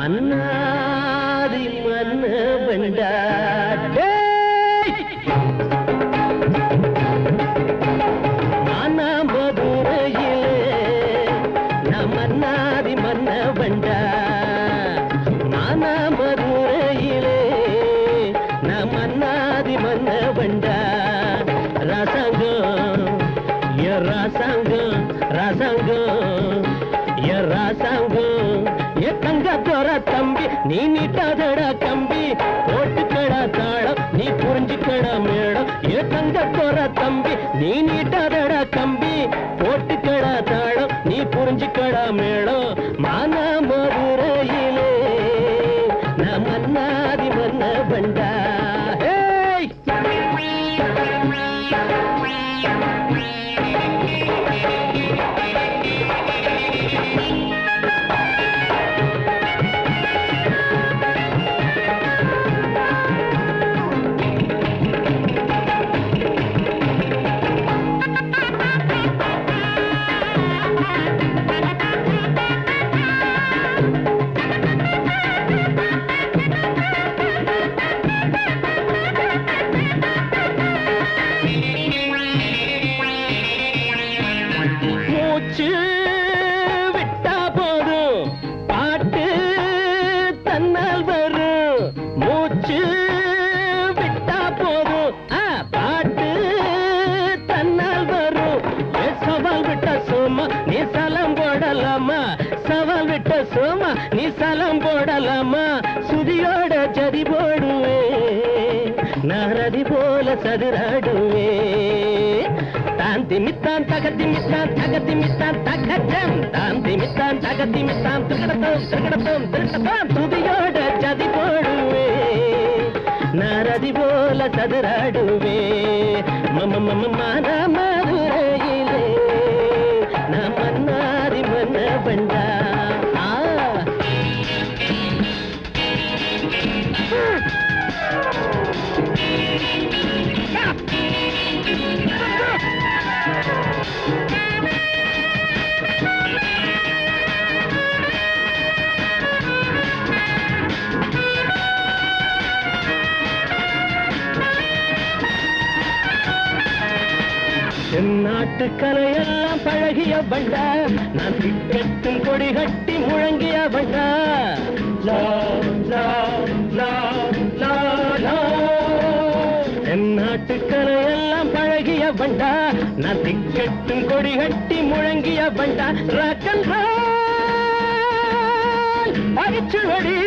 மன்னாதி மன்னவன்டா நானா மதுரையிலே நான் மன்னாதி மன்னவன்டா நானா மதுரையிலே நான் மன்னாதி மன்னவன்டா ராசாங்கம் ஏ ராசாங்கம் ராசாங்கம் ஏ ராசாங்கம் ஏ தங்கத்தோர தம்பி நீ நீட்டாதடா கம்பி போட்டுக்கடா தாளம் நீ புரிஞ்சுக்கடா மேடம் ஏ தங்கத்தோர தம்பி நீ நீட்டாதடா கம்பி போட்டுக்கடா தாளம் நீ புரிஞ்சுக்கடா மேடம் மானா மதுரையிலே நான் மன்னாதி மன்னவன்டா விட்டா போதும் பாட்டு தன்னால் வரும் மூச்சு விட்டா போதும் பாட்டு தன்னால் வரும் சவால் விட்ட சோமா நீ சலம் போடலாமா சவால் விட்ட சோமா நீ சலம் போடலாமா சுதியோட ஜதி போடுவே நாரதி போல சதுராடுவே திமித்தான் தகதிமித்தான் தகதிமித்தான் தகஜம் தான் திமித்தான் தகதிமித்தான் திருக்கடத்தோம் திருக்கடத்தோம் திருக்கடத்தான் துதியோட ஜதி போடுவே நாரதி போல சதுராடுவே மம மம மான மதுரையிலே நான் மன்னாதி மன்னவன்டா நாட்டு கலையெல்லாம் பழகிய பண்டா நான் திக்கட்டும் கொடி கட்டி முழங்கிய பண்டா என் நாட்டு கலையெல்லாம் பழகிய பண்டா நான் திக்கட்டும் கொடி கட்டி முழங்கிய பண்டா ராக்கன் அடிச்சுவடி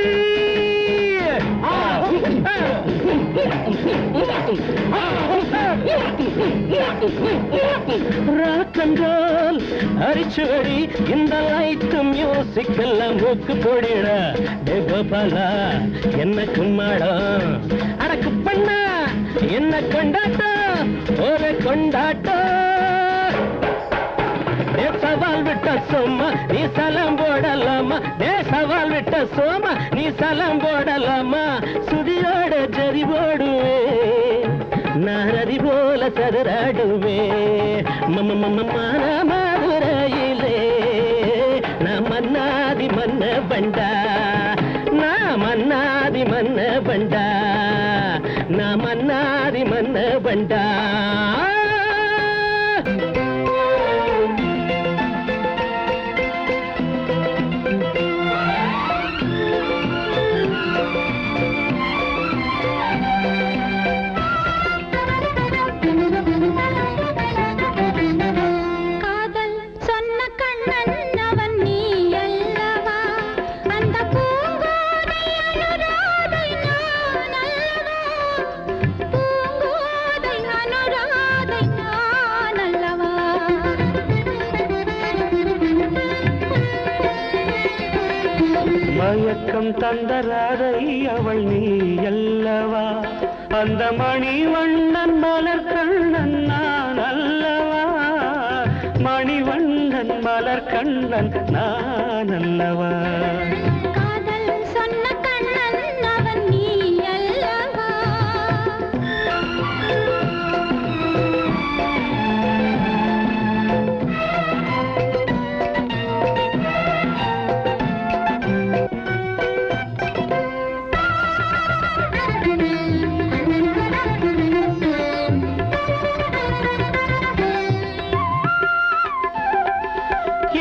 ராக் அண்ட் ரோல் அரிச்சுவடி இந்த லைட் மியூசிக் எல்லாம் மூக்கு போடிட டே கோபாலா என்ன கும்மாடம் அடக்கு பண்ணா என்ன கொண்டாட்டம் ஒரு கொண்டாட்டம் சவால் விட்ட சோமா நீ சலம் போடலாமா டே சவால் விட்ட சோமா நீ சலம் போடலாமா சுதியோட ஜரி போடுவே நாரதி போல சதுராடுவே மம மம மான மதுரையிலே நான் மன்னாதி மன்னவன்டா நான் மன்னாதி மன்னவன்டா நான் மன்னாதி மன்னவன்டா மயக்கம் தந்தராதை அவள் நீ அல்லவா அந்த மணிவண்ணன் மலர் கண்ணன் நான் அல்லவா மணிவண்ணன் மலர் கண்ணன் நான் அல்லவா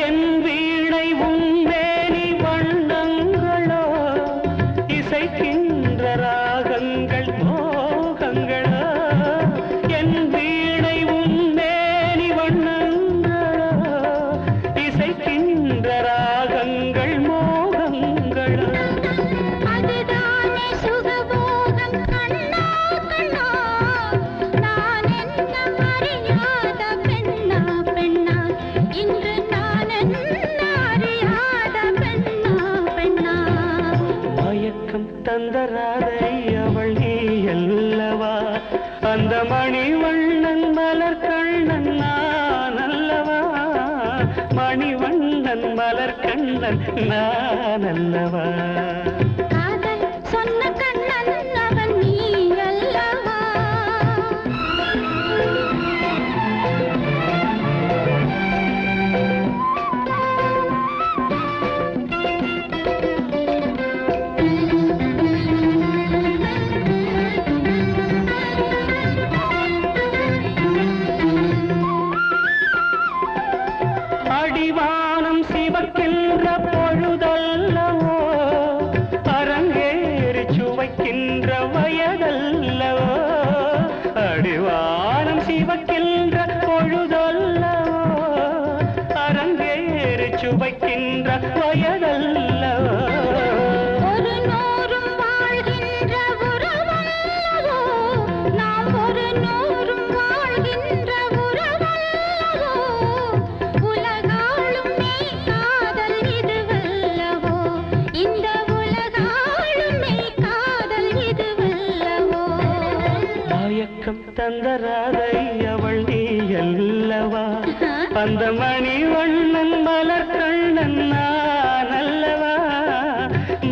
என் வீணை உன்மேனி வண்ணங்களோ இசைக்கின்ற ராகங்கள் மோகங்களோ என் வீணை உன்மேனி வண்ணங்களோ இசைக்கின்ற ராகங்கள் மோகங்களோ அதுதானே சுகபோகம் கண்ணா கண்ணா நான் என்ன அறியாத பெண்ணா பெண்ணா இன்று நான் என்ன அறியாத பெண்ணா பெண்ணா மயக்கம் தந்தராதை அவள் நீ அல்லவா அந்த மணிவண்ணன் மலர் கண்ணன் நான் அல்லவா மணிவண்ணன் மலர் கண்ணன் நான் அல்லவா காதல் சொன்ன கண்ணன் அவன் நீ அல்லவா அடிவானம் சிவக்கின்ற பொழுதல்லவோ அரங்கேறி சுவைக்கின்ற வயதல்லவோ அடிவானம் சிவக்கின்ற பொழுதல்லவோ அரங்கேறி சுவைக்கின்ற வயதல்லவோ ஒரு நூறும் வாழ்கின்ற உறவல்லவோ நாம் ஒரு நூறும் வாழ்கின்ற உறவல்லவோ உலகாளும் மெய் காதல் இதுவல்லவோ இந்த உலகாளும் மெய் காதல் இதுவல்லவோ மயக்கம் தந்தராதை அவள் நீ அல்லவா அந்த மணிவண்ணன் மலர் கண்ணன் நான் அல்லவா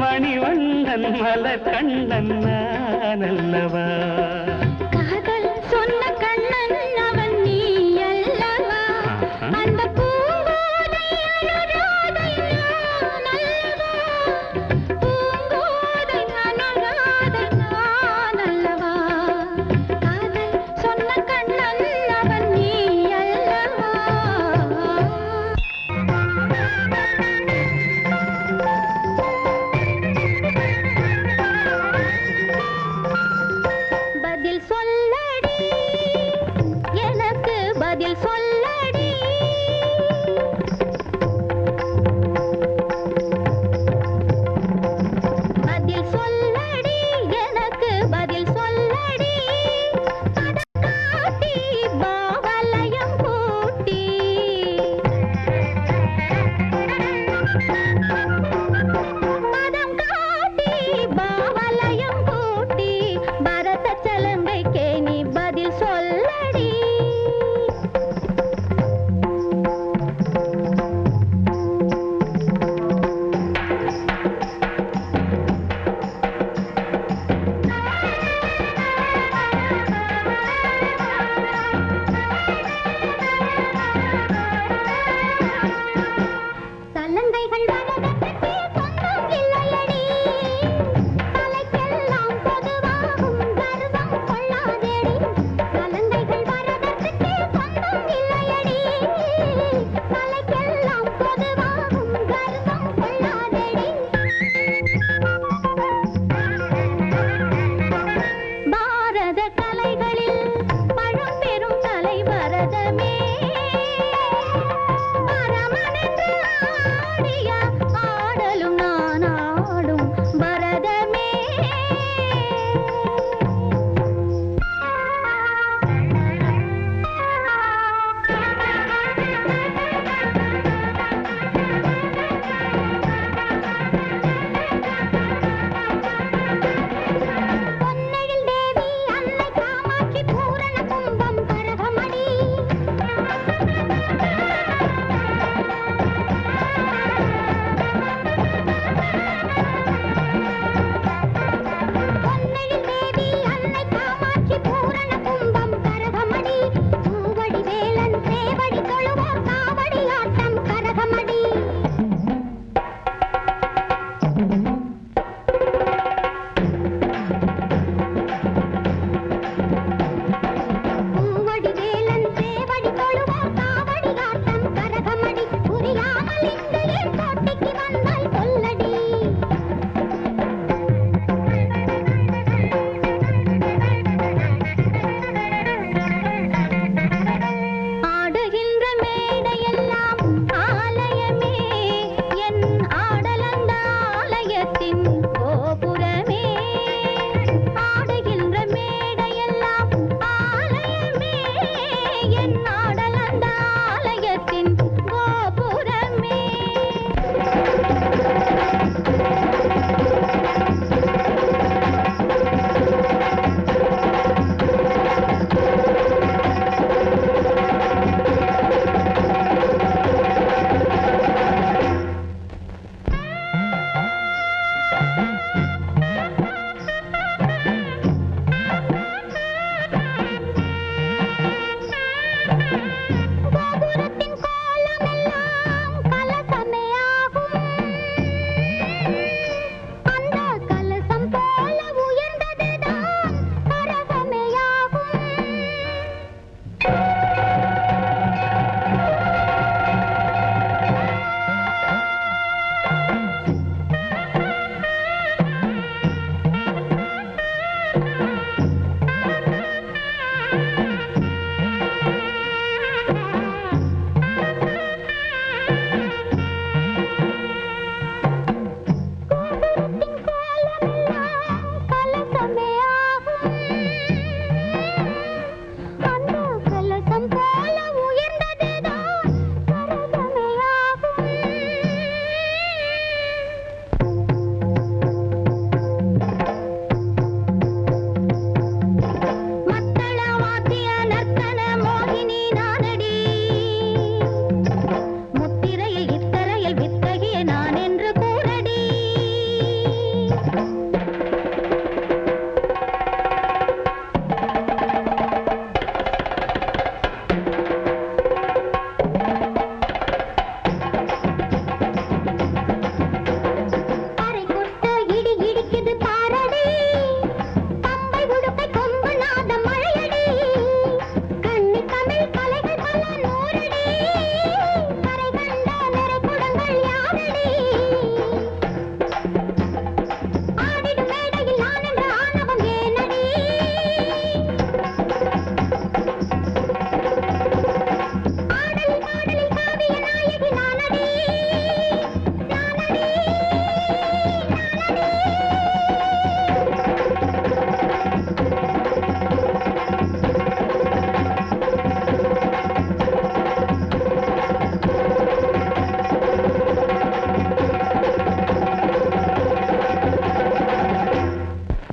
மணிவண்ணன் மலர் கண்ணன் நான் அல்லவா